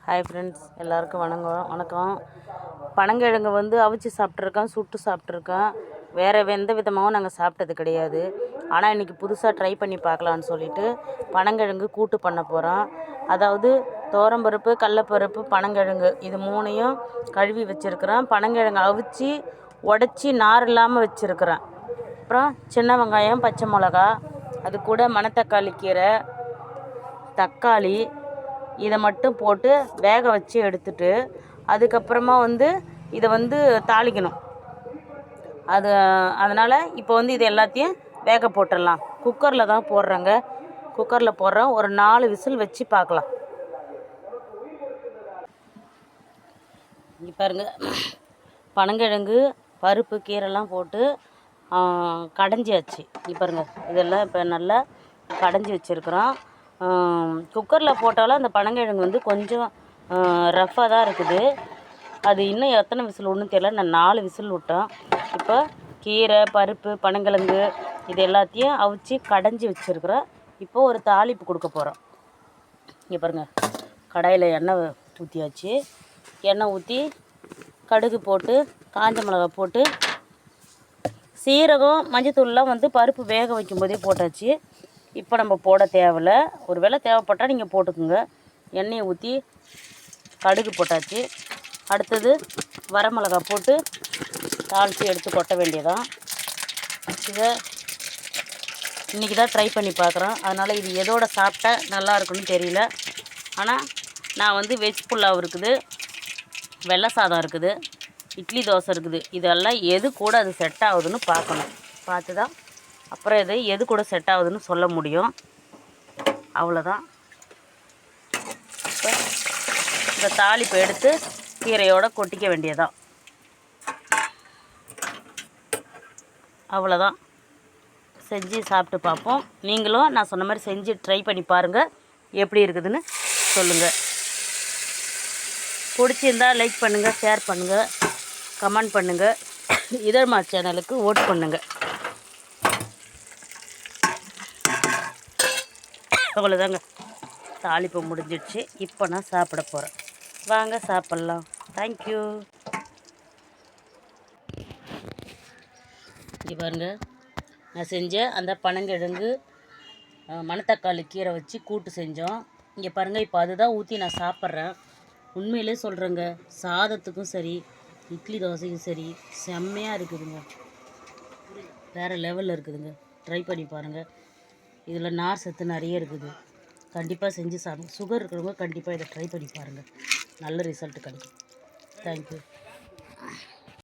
Hi friends, எல்லாருக்கும் வணக்கம். பனங்கிழங்கு வந்து அவிச்சு சாப்பிட்ருக்கேன், சுட்டு சாப்பிட்ருக்கேன். வேறு எந்த விதமாகவும் நாங்கள் சாப்பிட்டது கிடையாது. ஆனால் இன்றைக்கி புதுசாக ட்ரை பண்ணி பார்க்கலான்னு சொல்லிவிட்டு பனங்கிழங்கு கூட்டு பண்ண போகிறோம். அதாவது துவரம்பருப்பு, கடலப்பருப்பு, பனங்கிழங்கு இது மூணையும் கழுவி வச்சுருக்கிறேன். பனங்கிழங்கு அவிச்சு உடச்சி நார் இல்லாமல் வச்சுருக்கிறேன். அப்புறம் சின்ன வெங்காயம், பச்சை மிளகா, அது கூட மணத்தக்காளி கீரை, தக்காளி இதை மட்டும் போட்டு வேக வச்சு எடுத்துட்டு அதுக்கப்புறமா வந்து இதை வந்து தாளிக்கணும். அதனால் இப்போ வந்து இது எல்லாத்தையும் வேக போட்டுடலாம். குக்கரில் தான் போடுறேங்க. குக்கரில் போடுறோம். ஒரு 4 விசில் வச்சு பார்க்கலாம். இங்கே பாருங்கள், பனங்கிழங்கு, பருப்பு, கீரைலாம் போட்டு கடைஞ்சியாச்சு. இங்கே பாருங்கள், இதெல்லாம் இப்போ நல்லா கடைஞ்சி வச்சுருக்குறோம். குக்கரில் போட்டாலும் அந்த பனங்கிழங்கு வந்து கொஞ்சம் ரஃப்பாக தான் இருக்குது. அது இன்னும் எத்தனை விசில் ஒன்றும் தெரியல. நான் 4 விசில் விட்டோம். இப்போ கீரை, பருப்பு, பனங்கிழங்கு இது எல்லாத்தையும் அவிச்சு கடைஞ்சி வச்சுருக்குறோம். இப்போது ஒரு தாளிப்பு கொடுக்க போகிறோம். இங்கே பாருங்கள், கடாயில் எண்ணெய் ஊற்றியாச்சு. எண்ணெய் ஊற்றி கடுகு போட்டு, காஞ்ச மிளகா போட்டு, சீரகம், மஞ்சத்தூள்லாம் வந்து பருப்பு வேக வைக்கும் போதே போட்டாச்சு. இப்போ நம்ம போட தேவையில்ல. ஒரு வேளை தேவைப்பட்டால் நீங்கள் போட்டுக்குங்க. எண்ணெயை ஊற்றி கடுகு போட்டாச்சு. அடுத்தது வரமிளகா போட்டு தாளித்து எடுத்து கொட்ட வேண்டியதான். இதை இன்றைக்கி தான் ட்ரை பண்ணி பார்க்குறோம். அதனால் இது எதோட சாப்பிட்டா நல்லா இருக்குன்னு தெரியல. ஆனால் நான் வந்து வெஜ் புலாவ் இருக்குது, வெள்ளை சாதம் இருக்குது, இட்லி தோசை இருக்குது. இதெல்லாம் எது கூட அது செட் ஆகுதுன்னு பார்க்கணும். பார்த்து தான் அப்புறம் இது எது கூட செட் ஆகுதுன்னு சொல்ல முடியும். அவ்வளோதான். இப்போ இந்த தாளிப்பை எடுத்து கீரையோடு கொட்டிக்க வேண்டியதான். அவ்வளோதான். செஞ்சு சாப்பிட்டு பார்ப்போம். நீங்களும் நான் சொன்ன மாதிரி செஞ்சு ட்ரை பண்ணி பாருங்கள், எப்படி இருக்குதுன்னு சொல்லுங்கள். பிடிச்சிருந்தால் லைக் பண்ணுங்கள், ஷேர் பண்ணுங்கள், கமெண்ட் பண்ணுங்கள். இதழ்மா சேனலுக்கு ஓட் பண்ணுங்கள். அவ்வளோதாங்க, தாளிப்பு முடிஞ்சிடுச்சு. இப்போ நான் சாப்பிட போகிறேன். வாங்க சாப்பிட்லாம். தேங்க்யூ. இங்கே பாருங்கள், நான் செஞ்ச அந்த பனங்கிழங்கு மணத்தக்காளி கீரை வச்சு கூட்டு செஞ்சோம். இங்கே பாருங்கள், இப்போ அதுதான் ஊற்றி நான் சாப்பிட்றேன். உண்மையிலே சொல்கிறேங்க, சாதத்துக்கும் சரி, இட்லி தோசைக்கும் சரி, செம்மையாக இருக்குதுங்க. வேறு லெவலில் இருக்குதுங்க. ட்ரை பண்ணி பாருங்கள். இதில் நார் சத்து நிறைய இருக்குது. கண்டிப்பாக செஞ்சு சாப்பிடுங்க. சுகர் இருக்கிறவங்க கண்டிப்பாக இதை ட்ரை பண்ணி பாருங்கள். நல்ல ரிசல்ட் கிடைக்கும். தேங்க்யூ.